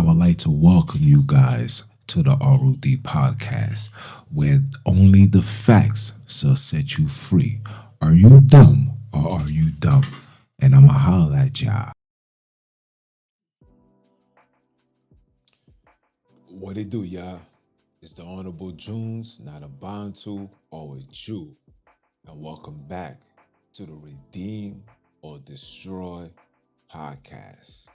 I would like to welcome you guys to the ROD podcast, where only the facts shall set you free. Are you dumb or are you dumb? And I'ma holler at y'all. What it do, y'all? It's the Honorable Junes, not a Bantu or a Jew. And welcome back to the Redeem or Destroy podcast,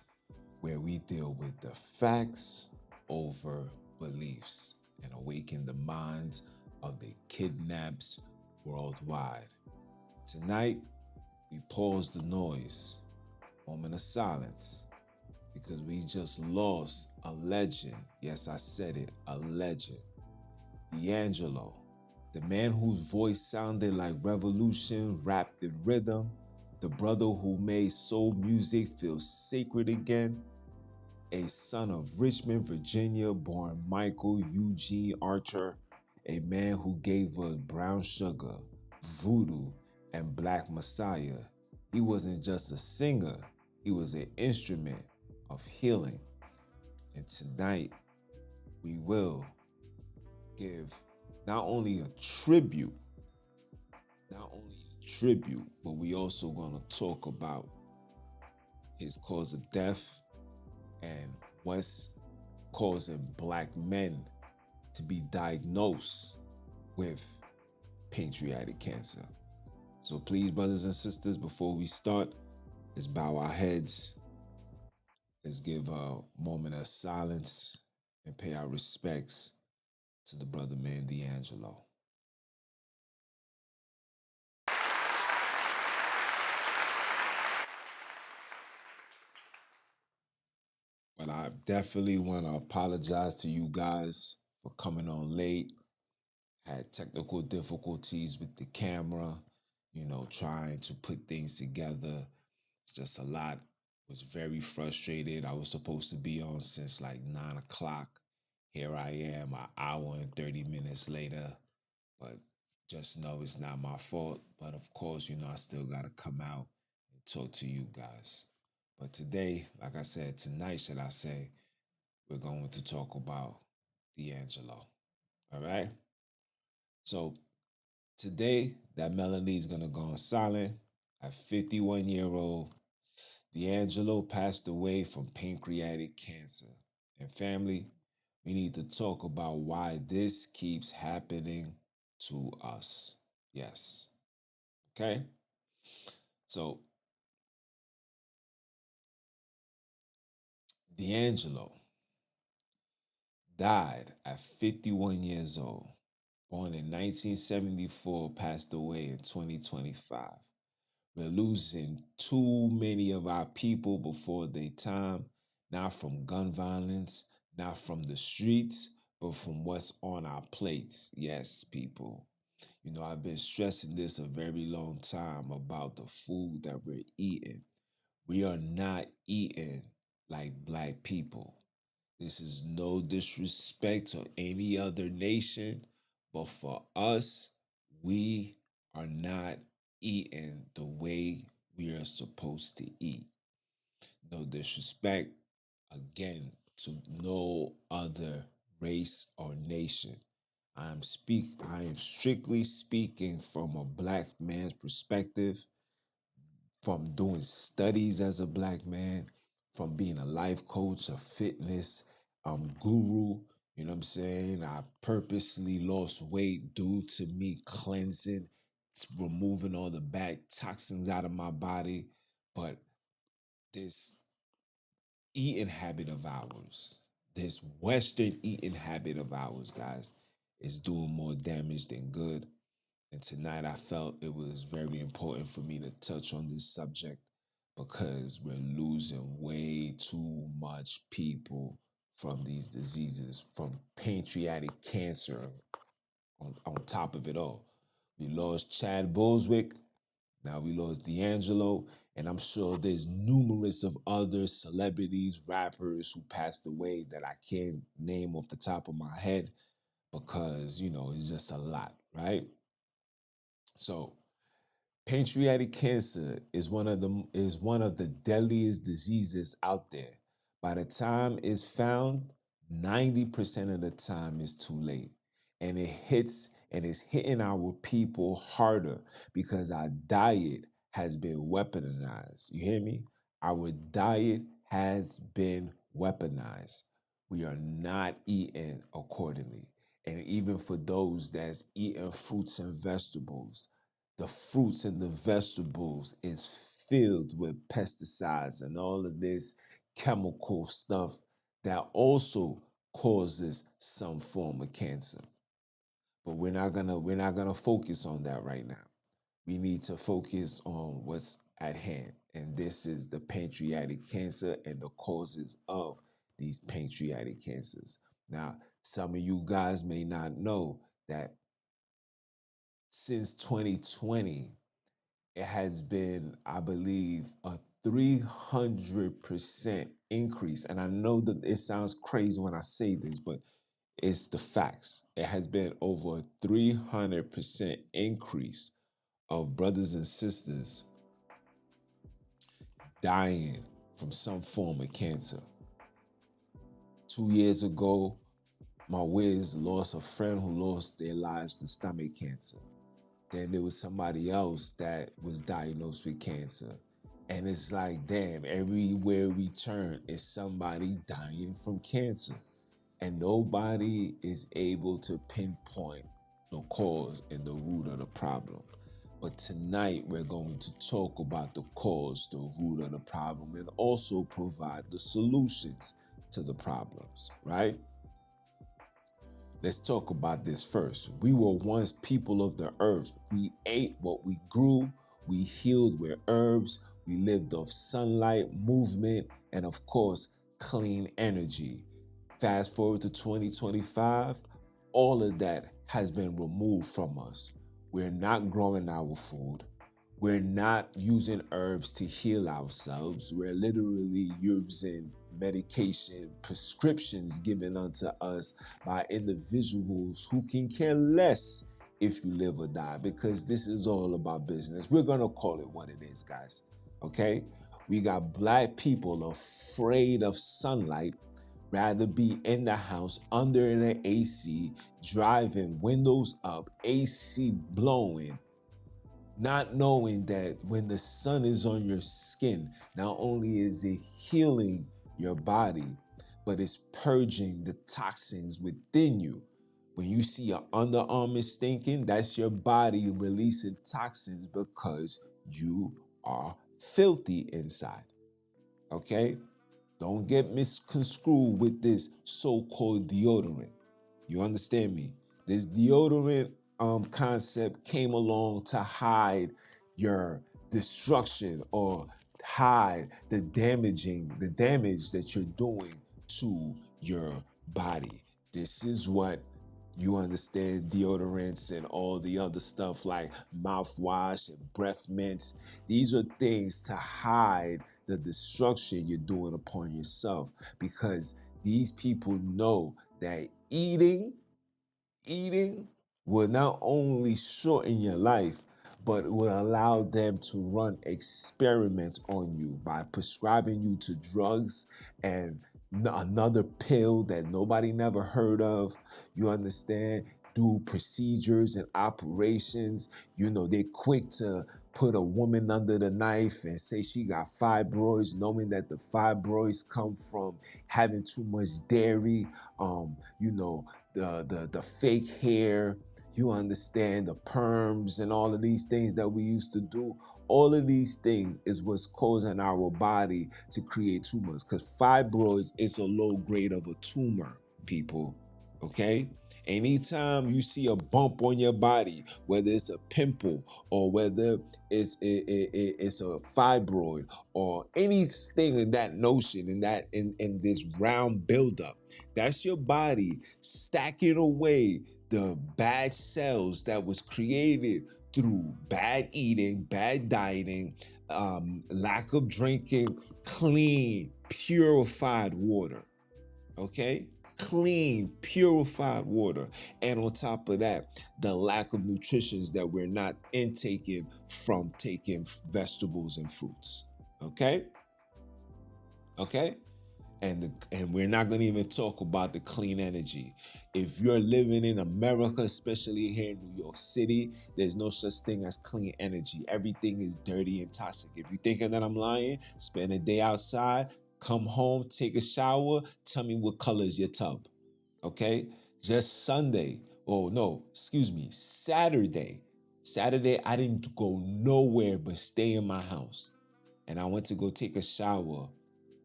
where we deal with the facts over beliefs and awaken the minds of the kidnaps worldwide. Tonight, we pause the noise, moment of silence, because we just lost a legend. Yes, I said it, a legend. D'Angelo, the man whose voice sounded like revolution wrapped in rhythm, the brother who made soul music feel sacred again, a son of Richmond, Virginia, born Michael Eugene Archer, a man who gave us brown sugar, voodoo, and black messiah. He wasn't just a singer, he was an instrument of healing. And tonight, we will give not only a tribute, but we also gonna talk about his cause of death and what's causing black men to be diagnosed with pancreatic cancer. So please, brothers and sisters, before we start, let's bow our heads. Let's give a moment of silence and pay our respects to the brother man D'Angelo. But I definitely want to apologize to you guys for coming on late. Had technical difficulties with the camera, trying to put things together. It's just a lot. Was very frustrated. I was supposed to be on since like 9 o'clock. Here I am, an hour and 30 minutes later. But just know it's not my fault. But of course, I still got to come out and talk to you guys. But today, like I said, tonight, should I say, we're going to talk about D'Angelo. All right. So today, that melody is gonna go on silent. At 51-year-old, D'Angelo passed away from pancreatic cancer. And family, we need to talk about why this keeps happening to us. Yes. Okay. So D'Angelo died at 51 years old. Born in 1974, passed away in 2025. We're losing too many of our people before their time, not from gun violence, not from the streets, but from what's on our plates. Yes, people. I've been stressing this a very long time about the food that we're eating. We are not eating like black people. This is no disrespect to any other nation, but for us, we are not eating the way we are supposed to eat. No disrespect, again, to no other race or nation. I am strictly speaking from a black man's perspective, from doing studies as a black man, from being a life coach, a fitness guru. You know what I'm saying? I purposely lost weight due to me cleansing, removing all the bad toxins out of my body. But this eating habit of ours, this Western eating habit of ours, guys, is doing more damage than good. And tonight I felt it was very important for me to touch on this subject because we're losing way too much people from these diseases, from pancreatic cancer on top of it all. We lost Chad Boswick, now we lost D'Angelo, and I'm sure there's numerous of other celebrities, rappers who passed away that I can't name off the top of my head because, it's just a lot, right? So pancreatic cancer is one of the deadliest diseases out there. By the time it's found, 90% of the time it's too late. And it hits and it's hitting our people harder because our diet has been weaponized. You hear me? Our diet has been weaponized. We are not eating accordingly. And even for those that's eating fruits and vegetables, the fruits and the vegetables is filled with pesticides and all of this chemical stuff that also causes some form of cancer. But we're not gonna focus on that right now. We need to focus on what's at hand, and this is the pancreatic cancer and the causes of these pancreatic cancers. Now, some of you guys may not know that since 2020, it has been, I believe, a 300% increase. And I know that it sounds crazy when I say this, but it's the facts. It has been over a 300% increase of brothers and sisters dying from some form of cancer. 2 years ago, my Wiz lost a friend who lost their lives to stomach cancer. Then there was somebody else that was diagnosed with cancer. And it's like, damn, everywhere we turn is somebody dying from cancer. And nobody is able to pinpoint the cause and the root of the problem. But tonight we're going to talk about the cause, the root of the problem, and also provide the solutions to the problems, right? Let's talk about this first. We were once people of the earth. We ate what we grew. We healed with herbs. We lived off sunlight, movement, and of course, clean energy. Fast forward to 2025, all of that has been removed from us. We're not growing our food. We're not using herbs to heal ourselves. We're literally using medication, prescriptions given unto us by individuals who can care less if you live or die, because this is all about business. We're going to call it what it is, guys. Okay? We got black people afraid of sunlight, rather be in the house under an AC, driving windows up, AC blowing, not knowing that when the sun is on your skin, not only is it healing your body, but it's purging the toxins within you. When you see your underarm is stinking, that's your body releasing toxins because you are filthy inside. Okay? Don't get misconstrued with this so-called deodorant. You understand me? This deodorant concept came along to hide your destruction or hide the damage that you're doing to your body. This is what you understand deodorants and all the other stuff like mouthwash and breath mints. These are things to hide the destruction you're doing upon yourself, because these people know that eating will not only shorten your life, but will allow them to run experiments on you by prescribing you to drugs and another pill that nobody never heard of. You understand? Do procedures and operations. You know, they're quick to put a woman under the knife and say she got fibroids, knowing that the fibroids come from having too much dairy. You know, the fake hair, you understand, the perms and all of these things that we used to do. All of these things is what's causing our body to create tumors, because fibroids is a low grade of a tumor, people. Okay? Anytime you see a bump on your body, whether it's a pimple or whether it's a fibroid or anything in that notion, in this round buildup, that's your body stacking away the bad cells that was created through bad eating, bad dieting, lack of drinking clean, purified water. Okay? Clean, purified water. And on top of that, the lack of nutritions that we're not intaking from taking vegetables and fruits. Okay? Okay? And we're not going to even talk about the clean energy. If you're living in America, especially here in New York City, there's no such thing as clean energy. Everything is dirty and toxic. If you're thinking that I'm lying, spend a day outside, come home, take a shower, tell me what color is your tub. Okay? Just Sunday. Oh no, excuse me, Saturday. Saturday, I didn't go nowhere but stay in my house. And I went to go take a shower,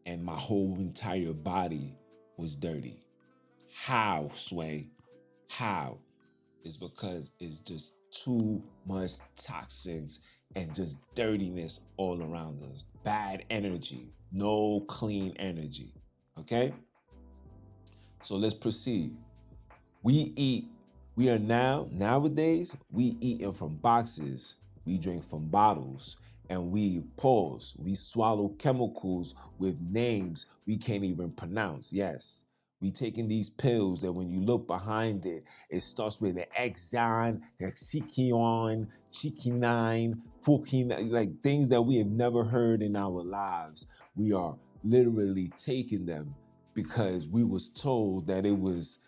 and my whole entire body was dirty. How, Sway? How? Is because it's just too much toxins and just dirtiness all around us. Bad energy, no clean energy. Okay? So let's proceed. We eat, we are nowadays, we eating from boxes, we drink from bottles, and we pause, we swallow chemicals with names we can't even pronounce. Yes. We taking these pills that when you look behind it, it starts with the Exxon, the Chikinine, Fukin, like things that we have never heard in our lives. We are literally taking them because we was told that it was,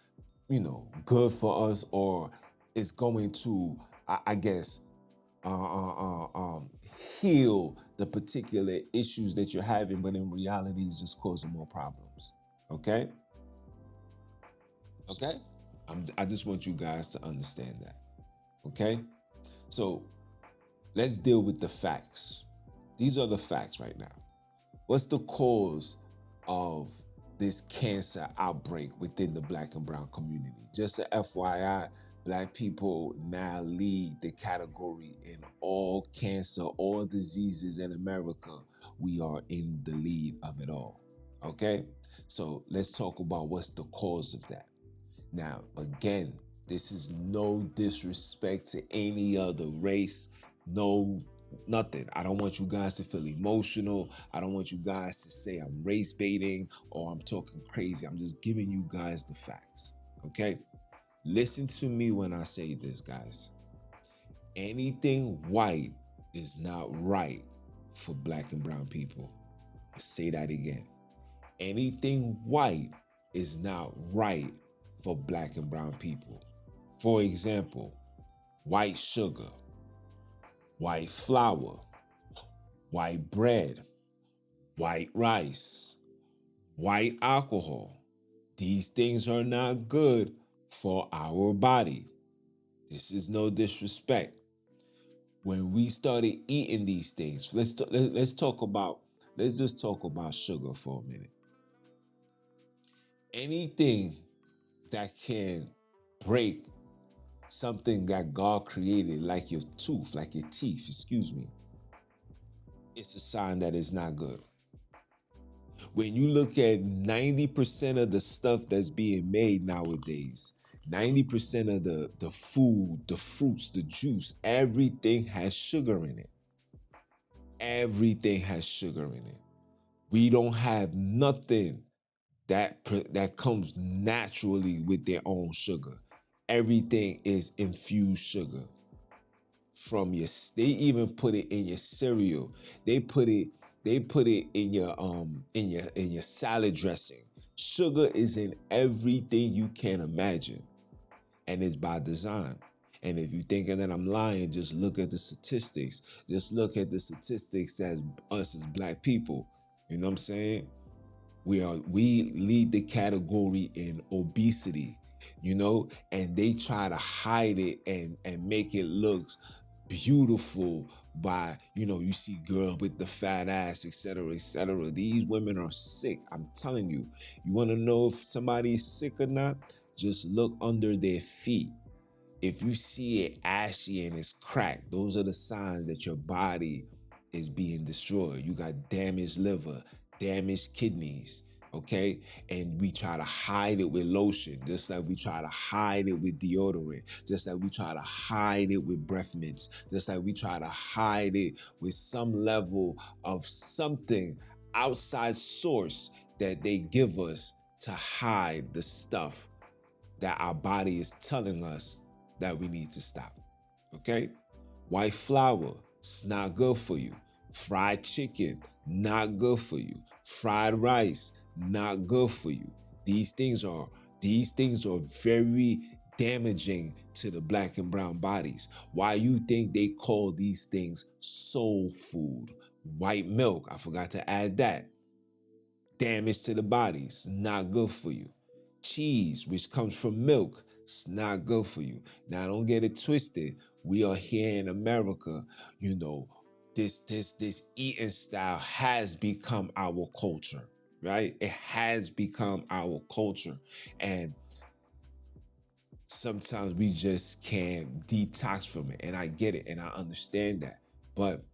good for us, or it's going to, I guess, uh, uh, uh, um, heal the particular issues that you're having, but in reality, it's just causing more problems. Okay? Okay? I just want you guys to understand that. Okay? So let's deal with the facts. These are the facts right now. What's the cause of this cancer outbreak within the Black and brown community? Just a FYI, Black people now lead the category in all cancer, all diseases in America. We are in the lead of it all. Okay? So let's talk about what's the cause of that. Now, again, this is no disrespect to any other race, no nothing. I don't want you guys to feel emotional. I don't want you guys to say I'm race baiting or I'm talking crazy. I'm just giving you guys the facts. Okay? Listen to me when I say this, guys. Anything white is not right for Black and brown people. I'll say that again. Anything white is not right for Black and brown people. For example, white sugar, white flour, white bread, white rice, white alcohol. These things are not good for our body. This is no disrespect. When we started eating these things, let's just talk about sugar for a minute. Anything that can break something that God created, like your tooth, like your teeth, excuse me, it's a sign that it's not good. When you look at 90% of the stuff that's being made nowadays, 90% of the food, the fruits, the juice, everything has sugar in it. Everything has sugar in it. We don't have nothing that comes naturally with their own sugar. Everything is infused sugar. They even put it in your cereal. They put it in your salad dressing. Sugar is in everything you can imagine, and it's by design. And if you're thinking that I'm lying, just look at the statistics. Just look at the statistics as us as Black people. You know what I'm saying? We lead the category in obesity, and they try to hide it and make it look beautiful by, you see girls with the fat ass, etc., etc. These women are sick. I'm telling you. You want to know if somebody's sick or not? Just look under their feet. If you see it ashy and it's cracked, those are the signs that your body is being destroyed. You got damaged liver, damaged kidneys, okay? And we try to hide it with lotion, just like we try to hide it with deodorant, just like we try to hide it with breath mints, just like we try to hide it with some level of something outside source that they give us to hide the stuff that our body is telling us that we need to stop. Okay? White flour, it's not good for you. Fried chicken, not good for you. Fried rice, not good for you. These things are these things are very damaging to the black and brown bodies. Why you think they call these things soul food? White milk, I forgot to add that. Damage to the body, it's not good for you. Cheese, which comes from milk, it's not good for you. Now don't get it twisted. We are here in America, you know, this eating style has become our culture, right? It has become our culture. And sometimes we just can't detox from it. And I get it and I understand that. But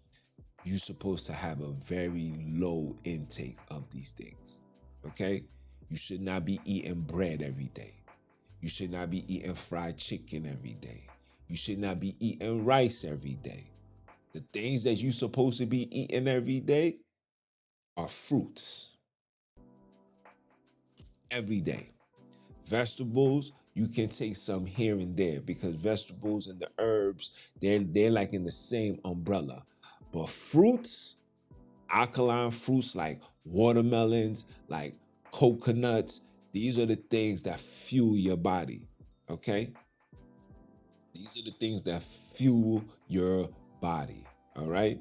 you're supposed to have a very low intake of these things. Okay? You should not be eating bread every day. You should not be eating fried chicken every day. You should not be eating rice every day. The things that you're supposed to be eating every day are fruits every day. Vegetables, you can take some here and there because vegetables and the herbs, they're like in the same umbrella. But fruits, alkaline fruits like watermelons, like coconuts, these are the things that fuel your body. Okay? These are the things that fuel your body. All right?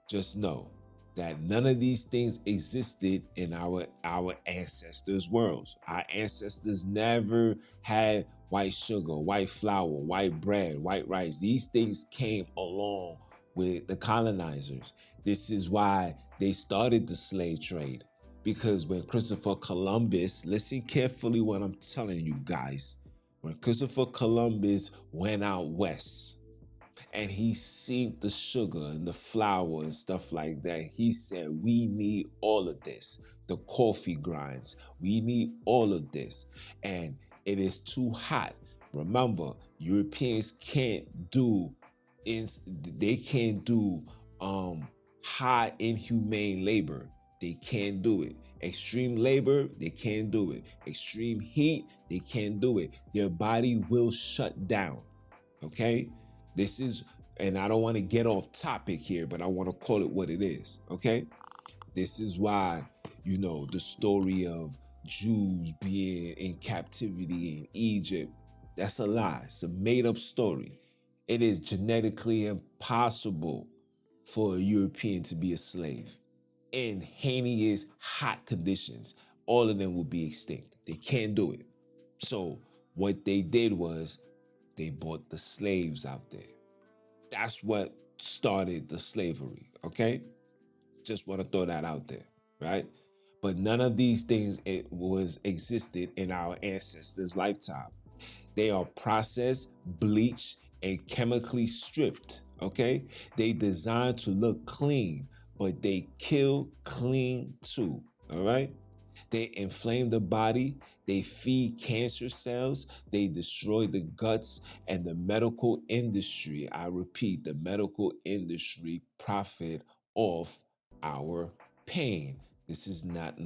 Just know that none of these things existed in our ancestors' worlds. Our ancestors never had white sugar, white flour, white bread, white rice. These things came along with the colonizers. This is why they started the slave trade. Because when Christopher Columbus, listen carefully what I'm telling you guys, when Christopher Columbus went out west, and he seen the sugar and the flour and stuff like that. He said, we need all of this. The coffee grinds, we need all of this. And it is too hot. Remember, Europeans can't do they can't do high inhumane labor. They can't do it. Extreme labor, they can't do it. Extreme heat, they can't do it. Their body will shut down. Okay? This is, and I don't want to get off topic here, but I want to call it what it is. Okay? This is why, the story of Jews being in captivity in Egypt, that's a lie. It's a made up story. It is genetically impossible for a European to be a slave in heinous, hot conditions. All of them will be extinct. They can't do it. So, what they did was they brought the slaves out there. That's what started the slavery, okay? Just want to throw that out there, right? But none of these things it was existed in our ancestors' lifetime. They are processed, bleached, and chemically stripped, okay? They designed to look clean, but they kill clean too, all right? They inflame the body, they feed cancer cells, they destroy the guts, and the medical industry, I repeat, the medical industry profit off our pain. This is not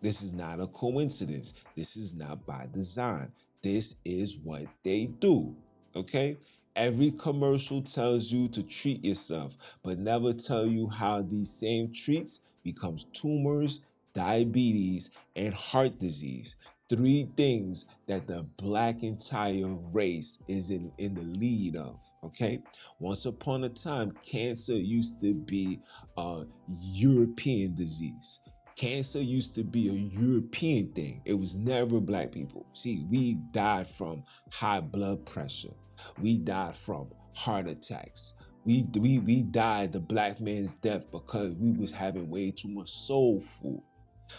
this is not a coincidence. This is not by design. This is what they do. Okay? Every commercial tells you to treat yourself, but never tell you how these same treats becomes tumors, diabetes, and heart disease. Three things that the black entire race is in the lead of. Okay. Once upon a time, cancer used to be a European disease. Cancer used to be a European thing. It was never black people. See, we died from high blood pressure. We died from heart attacks. We died the black man's death because we was having way too much soul food.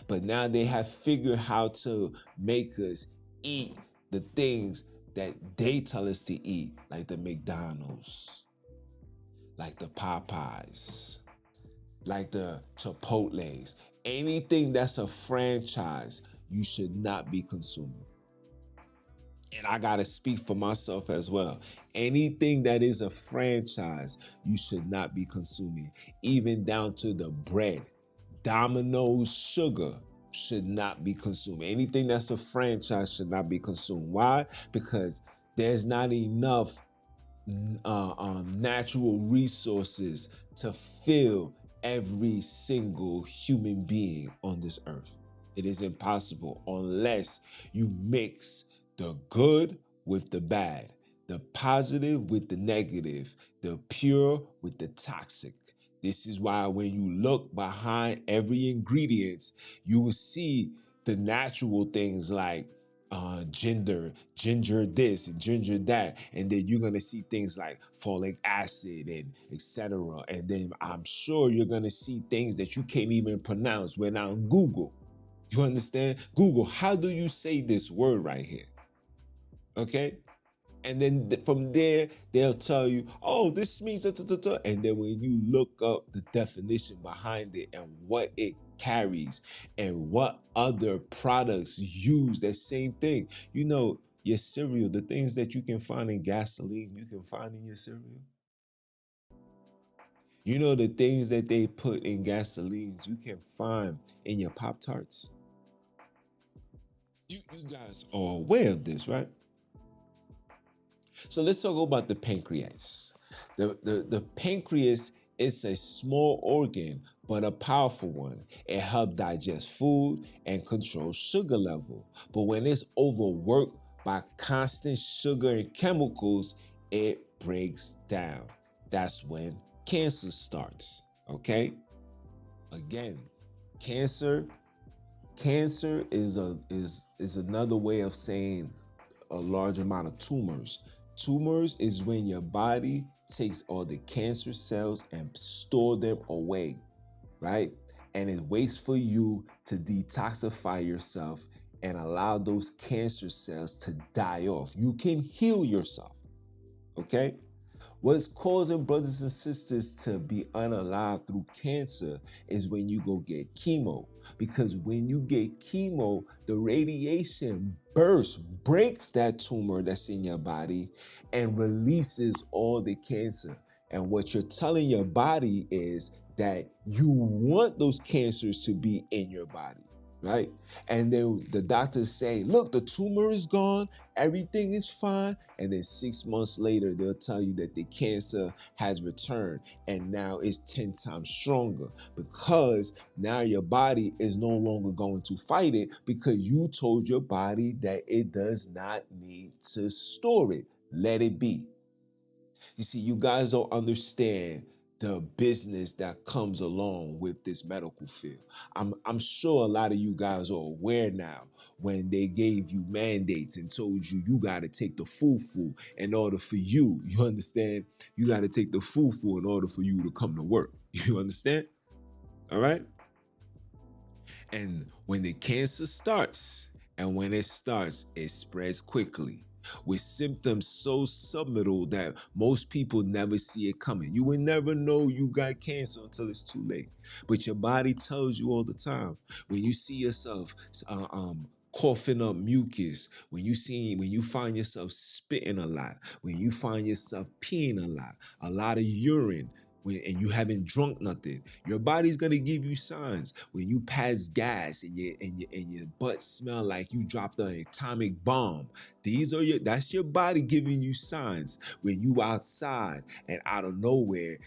But now they have figured how to make us eat the things that they tell us to eat, like the McDonald's, like the Popeyes, like the Chipotle's. Anything that's a franchise, you should not be consuming. And I got to speak for myself as well. Anything that is a franchise, you should not be consuming, even down to the bread. Domino's sugar should not be consumed. Anything that's a franchise should not be consumed. Why? Because there's not enough natural resources to fill every single human being on this earth. It is impossible unless you mix the good with the bad, the positive with the negative, the pure with the toxic. This is why when you look behind every ingredient, you will see the natural things like ginger this and ginger that, and then you're gonna see things like folic acid and etc. And then I'm sure you're gonna see things that you can't even pronounce when on Google. You understand? Google, how do you say this word right here? Okay, and then from there they'll tell you, oh, this means da, da, da, da. And then when you look up the definition behind it and what it carries and what other products use that same thing, you know, your cereal, the things that you can find in gasoline, you can find in your cereal. You know, the things that they put in gasolines, you can find in your Pop Tarts. You guys are aware of this, right? So let's talk about the pancreas. The pancreas is a small organ, but a powerful one. It helps digest food and control sugar level. But when it's overworked by constant sugar and chemicals, it breaks down. That's when cancer starts. Okay? Again, cancer cancer is another way of saying a large amount of tumors. Tumors is when your body takes all the cancer cells and store them away, right? And it waits for you to detoxify yourself and allow those cancer cells to die off. You can heal yourself, okay? What's causing brothers and sisters to be unalive through cancer is when you go get chemo. Because when you get chemo, the radiation breaks that tumor that's in your body and releases all the cancer. And what you're telling your body is that you want those cancers to be in your body, right? And then the doctors say, look, the tumor is gone, everything is fine. And then 6 months later, they'll tell you that the cancer has returned and now it's 10 times stronger because now your body is no longer going to fight it because you told your body that it does not need to store it. Let it be. You see, you guys don't understand the business that comes along with this medical field. I'm sure a lot of you guys are aware now when they gave you mandates and told you you got to take the fufu in order for you understand? You got to take the fufu in order for you to come to work. You understand? All right? And when the cancer starts, and when it starts, it spreads quickly with symptoms so subtle that most people never see it coming. You will never know you got cancer until it's too late. But your body tells you all the time. When you see yourself coughing up mucus, when you find yourself spitting a lot, when you find yourself peeing a lot of urine, and you haven't drunk nothing, your body's gonna give you signs. When you pass gas and your butt smell like you dropped an atomic bomb, that's your body giving you signs. When you outside and out of nowhere,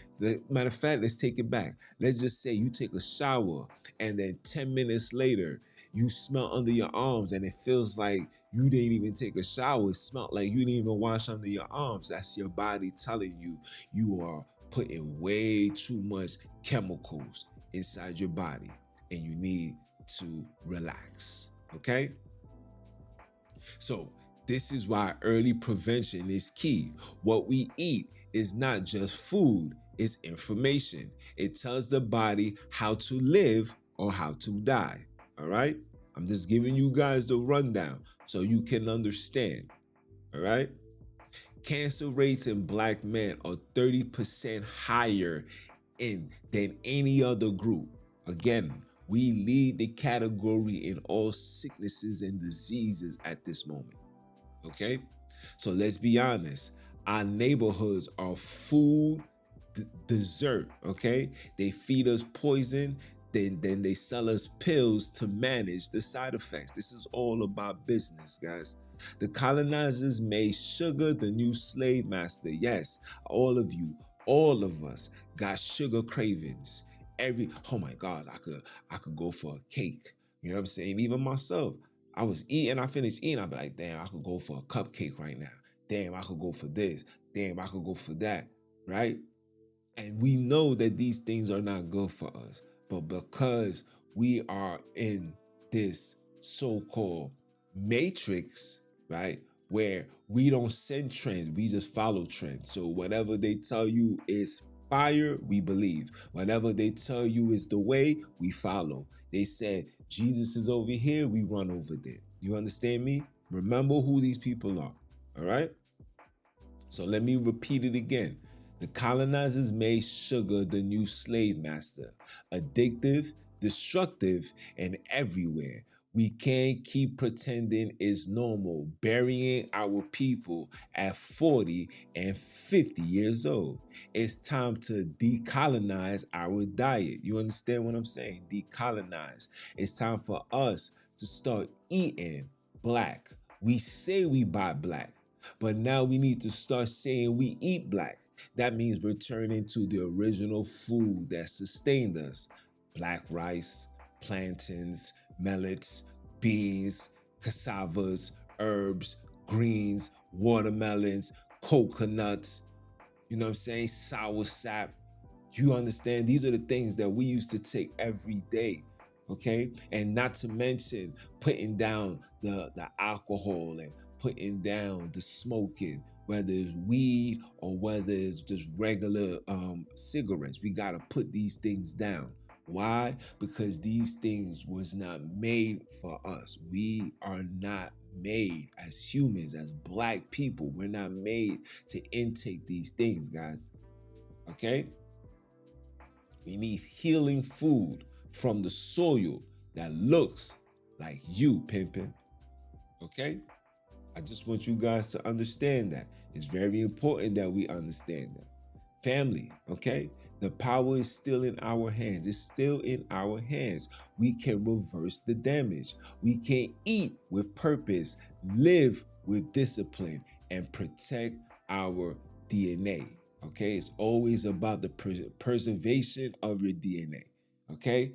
matter of fact, let's take it back. Let's just say you take a shower and then 10 minutes later you smell under your arms and it feels like you didn't even take a shower. It smelled like you didn't even wash under your arms. That's your body telling you you are putting way too much chemicals inside your body and you need to relax. Okay? So, this is why early prevention is key. What we eat is not just food, it's information. It tells the body how to live or how to die. All right? I'm just giving you guys the rundown so you can understand. All right? Cancer rates in black men are 30% higher than any other group. Again, we lead the category in all sicknesses and diseases at this moment. Okay? So let's be honest. Our neighborhoods are food dessert, okay? They feed us poison, then they sell us pills to manage the side effects. This is all about business, guys. The colonizers made sugar the new slave master. Yes, all of you, all of us got sugar cravings. Oh my God, I could go for a cake. You know what I'm saying? Even myself, I was eating, I finished eating, I'd be like, damn, I could go for a cupcake right now. Damn, I could go for this. Damn, I could go for that. Right? And we know that these things are not good for us. But because we are in this so-called matrix, right? Where we don't send trends, we just follow trends. So whatever they tell you is fire, we believe. Whatever they tell you is the way, we follow. They said Jesus is over here, we run over there. You understand me? Remember who these people are. All right? So let me repeat it again. The colonizers made sugar the new slave master, addictive, destructive, and everywhere. We can't keep pretending it's normal, burying our people at 40 and 50 years old. It's time to decolonize our diet. You understand what I'm saying? Decolonize. It's time for us to start eating black. We say we buy black, but now we need to start saying we eat black. That means returning to the original food that sustained us. Black rice, plantains, millets, beans, cassavas, herbs, greens, watermelons, coconuts, you know what I'm saying? Sour sap. You understand? These are the things that we used to take every day. Okay. And not to mention putting down the alcohol and putting down the smoking, whether it's weed or whether it's just regular cigarettes. We got to put these things down. Why? Because these things was not made for us. We are not made as humans, as black people. We're not made to intake these things, guys. Okay? We need healing food from the soil that looks like you, pimpin'. Okay? I just want you guys to understand that. It's very important that we understand that. Family, okay? The power is still in our hands. It's still in our hands. We can reverse the damage. We can eat with purpose, live with discipline, and protect our DNA. Okay? It's always about the preservation of your DNA. Okay?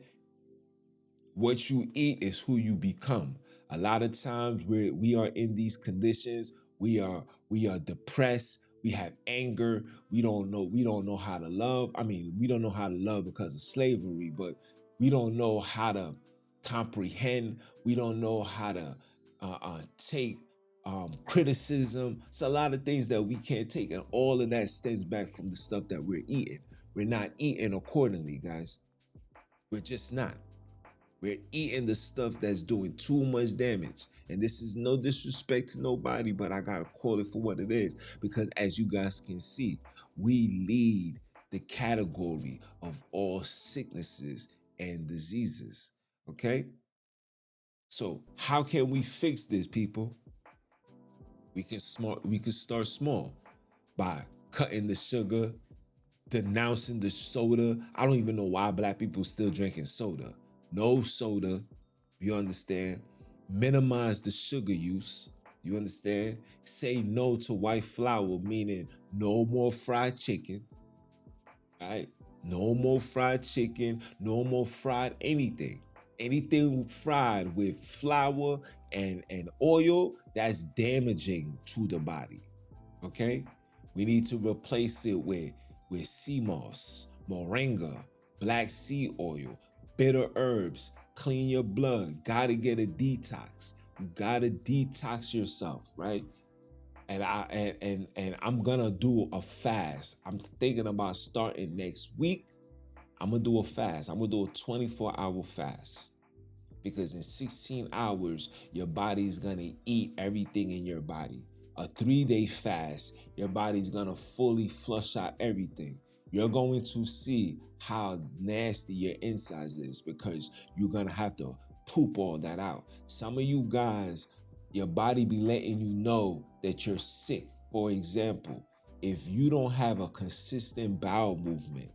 What you eat is who you become. A lot of times we are in these conditions. We are depressed. We have anger. We don't know how to love. I mean, we don't know how to love because of slavery, but we don't know how to comprehend. We don't know how to take criticism. It's a lot of things that we can't take, and all of that stems back from the stuff that we're eating. We're not eating accordingly, guys. We're just not. We're eating the stuff that's doing too much damage. And this is no disrespect to nobody, but I gotta call it for what it is. Because as you guys can see, we lead the category of all sicknesses and diseases. Okay? So how can we fix this, people? We can start small by cutting the sugar, denouncing the soda. I don't even know why black people still drinking soda. No soda. You understand? Minimize the sugar use. You understand? Say no to white flour, meaning no more fried chicken. Right? No more fried chicken. No more fried anything. Anything fried with flour and oil, that's damaging to the body. Okay? We need to replace it with sea moss, moringa, black sea oil, bitter herbs, clean your blood. Gotta get a detox. You gotta detox yourself, right? And I'm gonna do a fast. I'm thinking about starting next week. I'm gonna do a fast. I'm gonna do a 24-hour fast because in 16 hours, your body's gonna eat everything in your body. A 3-day fast, your body's gonna fully flush out everything. You're going to see how nasty your insides is because you're gonna have to poop all that out. Some of you guys, your body be letting you know that you're sick. For example, if you don't have a consistent bowel movement,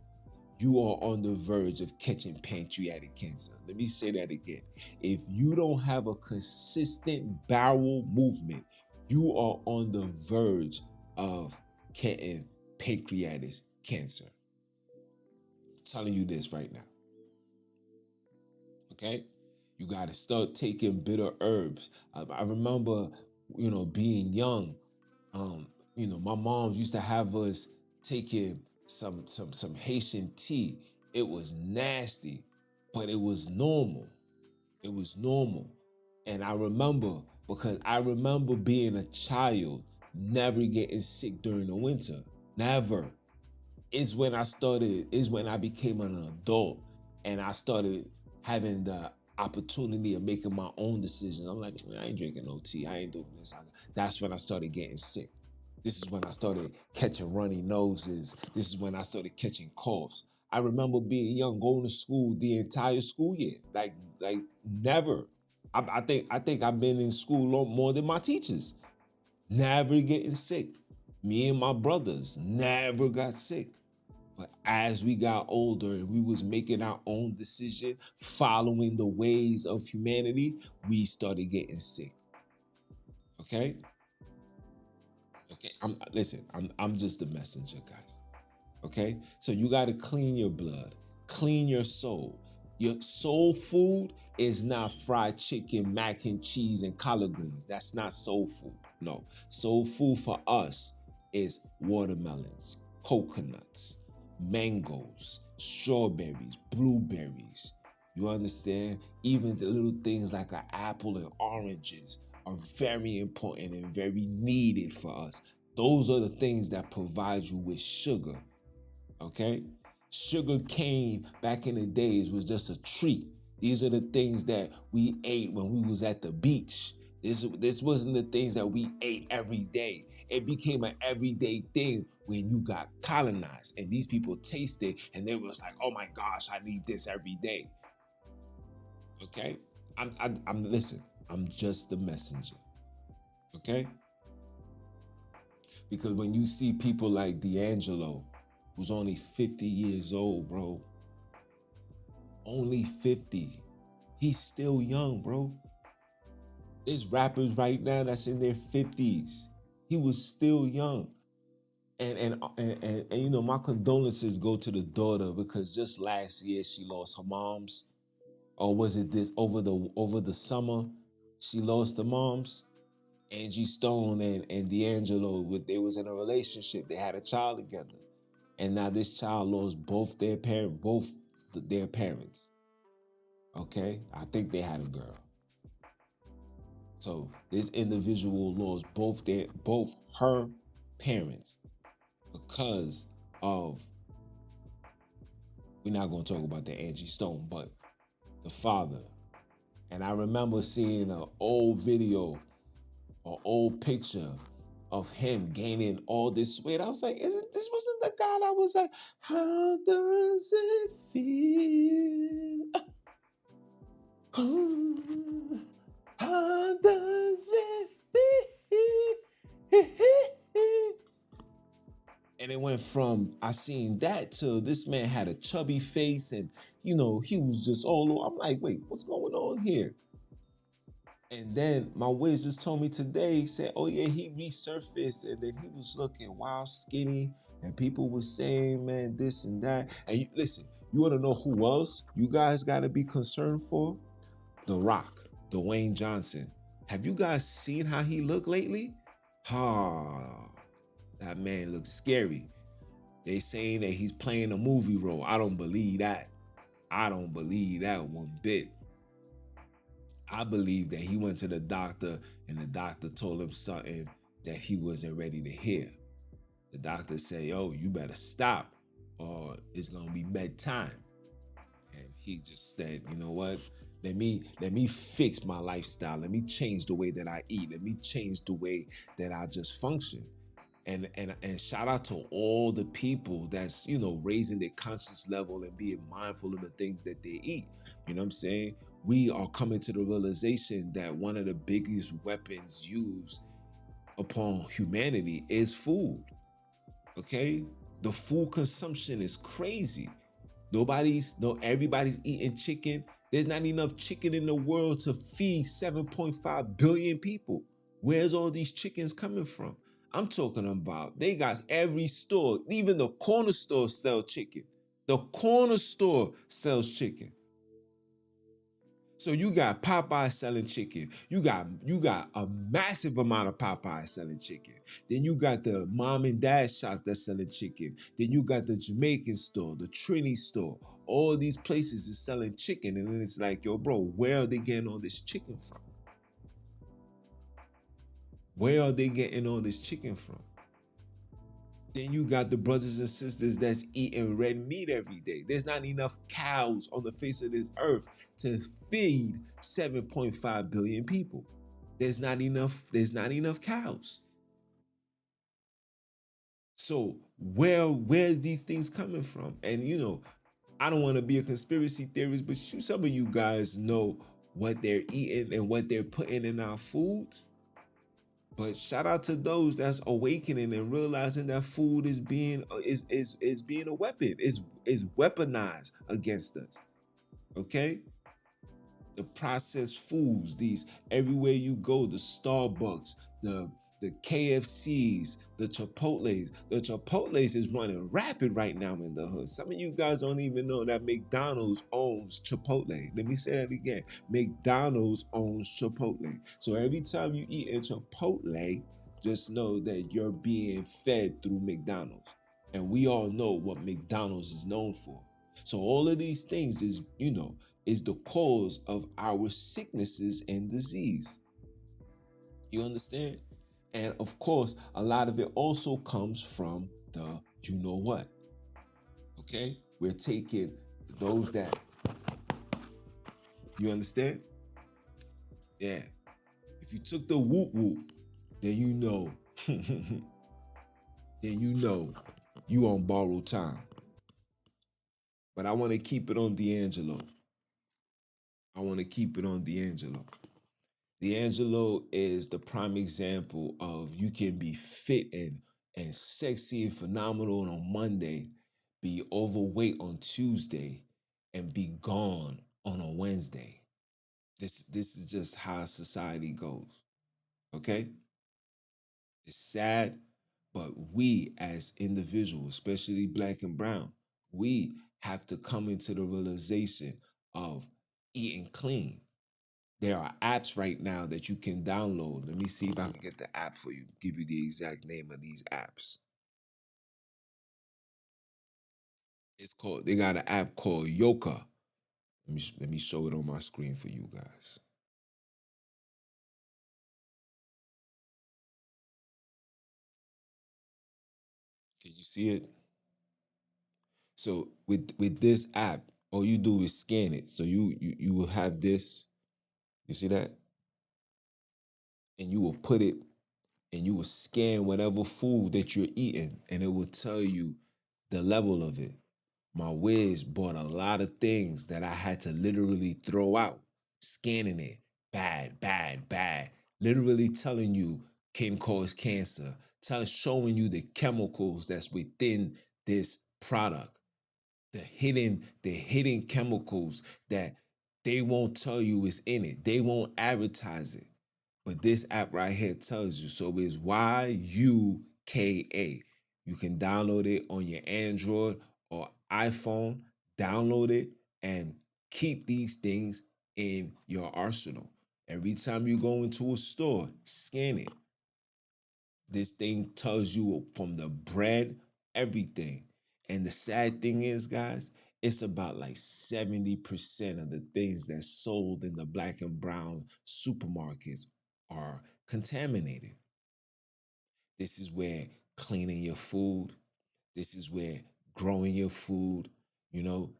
you are on the verge of catching pancreatic cancer. Let me say that again. If you don't have a consistent bowel movement, you are on the verge of getting pancreatic cancer. I'm telling you this right now. Okay, you got to start taking bitter herbs. I remember, being young. My moms used to have us taking some Haitian tea. It was nasty, but it was normal. It was normal. And I remember, because I remember being a child, never getting sick during the winter. Never. Is when I became an adult and I started having the opportunity of making my own decisions. I'm like, I ain't drinking no tea. I ain't doing this. That's when I started getting sick. This is when I started catching runny noses. This is when I started catching coughs. I remember being young, going to school the entire school year, like never. I think I've been in school more than my teachers. Never getting sick. Me and my brothers never got sick. But as we got older and we was making our own decision, following the ways of humanity, we started getting sick. Okay? Okay. I'm just the messenger, guys. Okay? So you got to clean your blood, clean your soul. Your soul food is not fried chicken, mac and cheese, and collard greens. That's not soul food. No. Soul food for us is watermelons, coconuts, mangoes, strawberries, blueberries. You understand? Even the little things like an apple and oranges are very important and very needed for us. Those are the things that provide you with sugar. Okay? Sugar cane back in the days was just a treat. These are the things that we ate when we was at the beach. This wasn't the things that we ate every day. It became an everyday thing when you got colonized, and these people tasted and they was like, "Oh my gosh, I need this every day." Okay, I'm listen. I'm just the messenger. Okay, because when you see people like D'Angelo, who's only 50 years old, bro, only 50. He's still young, bro. There's rappers right now that's in their 50s. He was still young. And my condolences go to the daughter, because just last year she lost her mom's. Or was it this over the summer? She lost the moms. Angie Stone and D'Angelo, they was in a relationship. They had a child together. And now this child lost both their parents. Okay? I think they had a girl. So this individual lost both her parents because of, we're not going to talk about the Angie Stone, but the father. And I remember seeing an old video, an old picture of him gaining all this weight. I was like, isn't this wasn't the guy that was like, how does it feel? How does it feel? And it went from I seen that to this man had a chubby face, and he was just all over. I'm like, wait, what's going on here? And then my wiz just told me today, said, oh yeah, he resurfaced, and then he was looking wild skinny, and people were saying, man, this and that. And listen, you want to know who else you guys got to be concerned for? The Rock, Dwayne Johnson. Have you guys seen how he looked lately? Ah, that man looks scary. They saying that he's playing a movie role. I don't believe that. I don't believe that one bit. I believe that he went to the doctor and the doctor told him something that he wasn't ready to hear. The doctor said, "Yo, you better stop or it's gonna be bedtime." And he just said, "You know what? Let me fix my lifestyle. Let me change the way that I eat. Let me change the way that I just function." And shout out to all the people that's raising their conscious level and being mindful of the things that they eat. You know what I'm saying? We are coming to the realization that one of the biggest weapons used upon humanity is food. Okay? The food consumption is crazy. Everybody's eating chicken. There's not enough chicken in the world to feed 7.5 billion people. Where's all these chickens coming from? I'm talking about they got every store, even the corner store sells chicken. The corner store sells chicken. So you got Popeye selling chicken. You got a massive amount of Popeye selling chicken. Then you got the mom and dad shop that's selling chicken. Then you got the Jamaican store, the Trini store. All these places is selling chicken, and then it's like, yo, bro, where are they getting all this chicken from? Where are they getting all this chicken from? Then you got the brothers and sisters that's eating red meat every day. There's not enough cows on the face of this earth to feed 7.5 billion people. There's not enough cows. So where are these things coming from? And I don't want to be a conspiracy theorist, but some of you guys know what they're eating and what they're putting in our foods. But shout out to those that's awakening and realizing that food is being a weapon, is weaponized against us. Okay? The processed foods, these everywhere you go, the Starbucks, the KFCs, the Chipotles. The Chipotles is running rapid right now in the hood. Some of you guys don't even know that McDonald's owns Chipotle. Let me say that again. McDonald's owns Chipotle. So every time you eat in Chipotle, just know that you're being fed through McDonald's. And we all know what McDonald's is known for. So all of these things is the cause of our sicknesses and disease. You understand? And of course, a lot of it also comes from the you know what. Okay? We're taking those that you understand? Yeah. If you took the whoop whoop, then then you on borrowed time. But I want to keep it on D'Angelo. I want to keep it on D'Angelo. D'Angelo is the prime example of you can be fit and sexy and phenomenal on Monday, be overweight on Tuesday, and be gone on a Wednesday. This is just how society goes. Okay? It's sad, but we as individuals, especially black and brown, we have to come into the realization of eating clean. There are apps right now that you can download. Let me see if I can get the app for you, give you the exact name of these apps. They got an app called Yoka. Let me show it on my screen for you guys. Can you see it? So with this app, all you do is scan it. So you will have this, you see that? And you will put it and you will scan whatever food that you're eating, and it will tell you the level of it. My Wiz bought a lot of things that I had to literally throw out, scanning it. Bad, bad, bad. Literally telling you can cause cancer, showing you the chemicals that's within this product. The hidden chemicals that they won't tell you is in it. They won't advertise it. But this app right here tells you. So it's YUKA. You can download it on your Android or iPhone. Download it and keep these things in your arsenal. Every time you go into a store, scan it. This thing tells you from the bread, everything. And the sad thing is, guys, it's about like 70% of the things that's sold in the black and brown supermarkets are contaminated. This is where cleaning your food, this is where growing your food.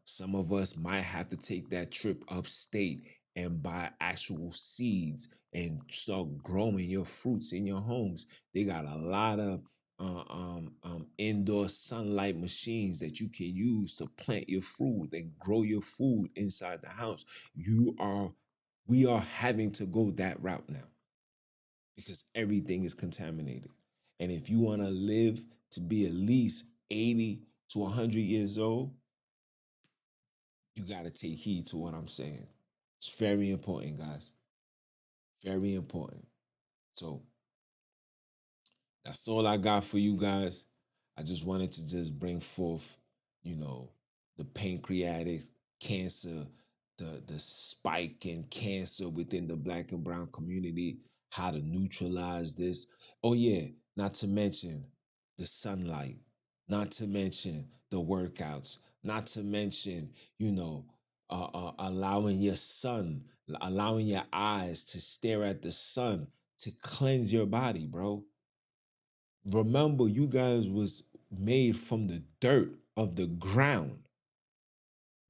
Some of us might have to take that trip upstate and buy actual seeds and start growing your fruits in your homes. They got a lot of indoor sunlight machines that you can use to plant your food and grow your food inside the house. We are having to go that route now because everything is contaminated. And if you want to live to be at least 80 to 100 years old, you got to take heed to what I'm saying. It's very important, guys. Very important. So that's all I got for you guys. I just wanted to just bring forth, you know, the pancreatic cancer the spike in cancer within the black and brown community, how to neutralize this. Oh yeah, not to mention the sunlight, not to mention the workouts, not to mention, allowing your sun, allowing your eyes to stare at the sun to cleanse your body, bro. Remember, you guys was made from the dirt of the ground,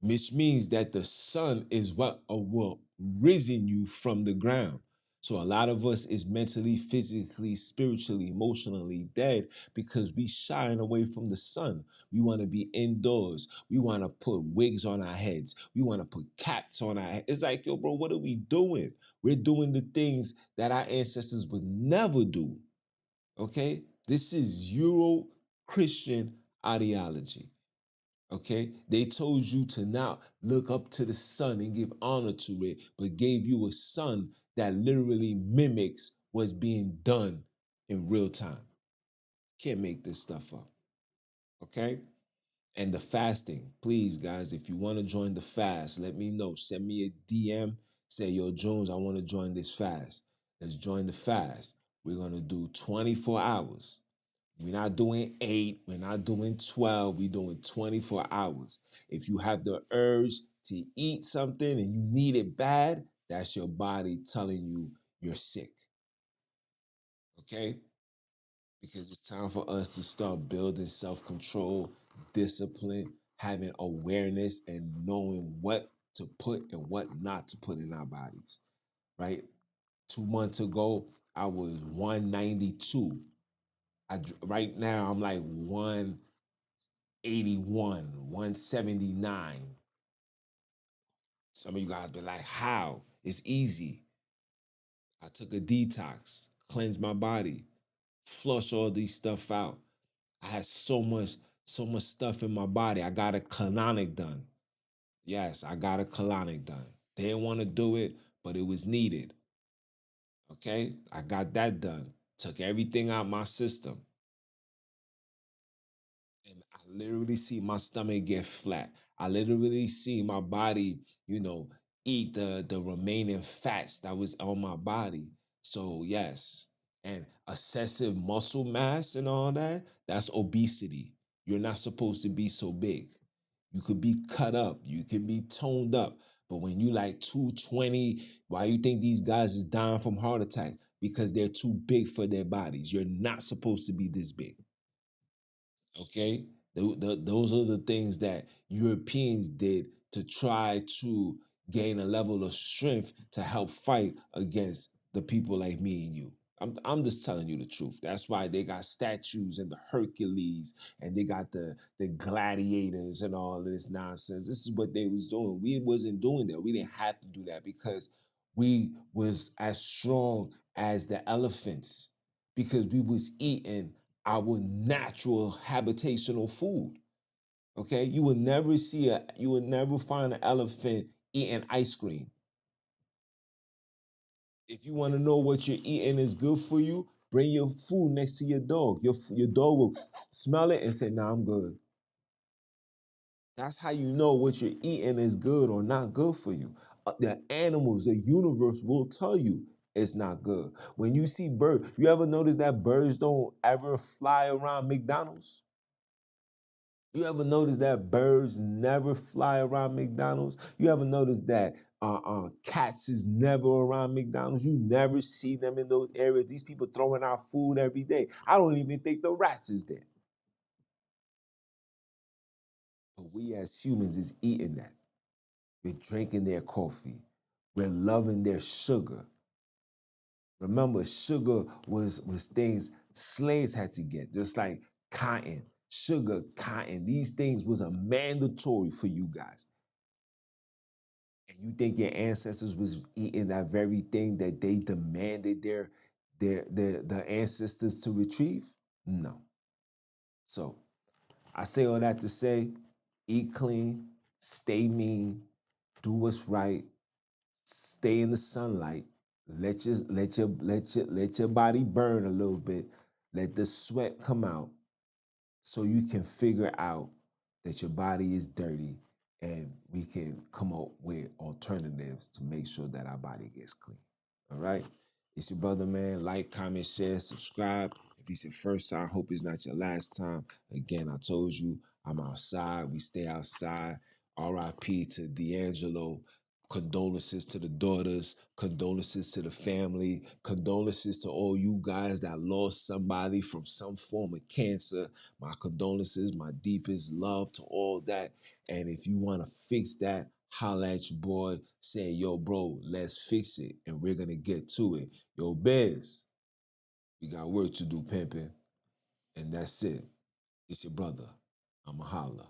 which means that the sun is what will risen you from the ground. So a lot of us is mentally, physically, spiritually, emotionally dead because we shying away from the sun. We want to be indoors. We want to put wigs on our heads. We want to put caps on our heads. It's like, yo, bro, what are we doing? We're doing the things that our ancestors would never do. Okay? This is Euro Christian ideology. Okay, they told you to not look up to the sun and give honor to it, but gave you a sun that literally mimics what's being done in real time. Can't make this stuff up. Okay, and the fasting, please, guys, if you want to join the fast, let me know. Send me a DM. Say, yo, Jones, I want to join this fast. Let's join the fast. We're gonna do 24 hours. We're not doing 8, we're not doing 12, we're doing 24 hours. If you have the urge to eat something and you need it bad, that's your body telling you you're sick. Okay? Because it's time for us to start building self control, discipline, having awareness, and knowing what to put and what not to put in our bodies, right? 2 months ago, I was 192. Right now, I'm like 181, 179. Some of you guys be like, how? It's easy. I took a detox, cleansed my body, flush all these stuff out. I had so much stuff in my body. I got a colonic done. Yes, I got a colonic done. They didn't want to do it, but it was needed. Okay? I got that done. Took everything out my system. And I literally see my stomach get flat. I literally see my body, eat the remaining fats that was on my body. So yes, and excessive muscle mass and all that, that's obesity. You're not supposed to be so big. You could be cut up, you can be toned up. But when you like 220, why you think these guys is dying from heart attacks? Because they're too big for their bodies. You're not supposed to be this big. Okay, those are the things that Europeans did to try to gain a level of strength to help fight against the people like me and you. I'm just telling you the truth. That's why they got statues and the Hercules and they got the gladiators and all this nonsense. This is what they was doing. We wasn't doing that. We didn't have to do that because we was as strong as the elephants because we was eating our natural habitational food. Okay, you would never find an elephant eating ice cream. If you want to know what you're eating is good for you, bring your food next to your dog. Your dog will smell it and say, "Nah, I'm good." That's how you know what you're eating is good or not good for you. The animals, the universe will tell you it's not good. When you see birds, you ever notice that birds don't ever fly around McDonald's? You ever notice that birds never fly around McDonald's? You ever notice that cats is never around McDonald's? You never see them in those areas. These people throwing out food every day. I don't even think the rats is there. But we as humans is eating that. We're drinking their coffee. We're loving their sugar. Remember, sugar was things slaves had to get, just like cotton, sugar, cotton. These things was a mandatory for you guys. And you think your ancestors was eating that very thing that they demanded their ancestors to retrieve? No. So I say all that to say, eat clean, stay mean, do what's right, stay in the sunlight, let your body burn a little bit, let the sweat come out so you can figure out that your body is dirty and we can come up with alternatives to make sure that our body gets clean. All right. It's your brother, man. Like, comment, share, subscribe. If it's your first time, hope it's not your last time. Again, I told you I'm outside. We stay outside. RIP to D'Angelo. Condolences to the daughters, condolences to the family, condolences to all you guys that lost somebody from some form of cancer. My condolences, my deepest love to all that. And if you want to fix that, holla at your boy, saying, yo, bro, let's fix it. And we're going to get to it. Yo, Bez, we got work to do, pimping. And that's it. It's your brother. I'm a holla.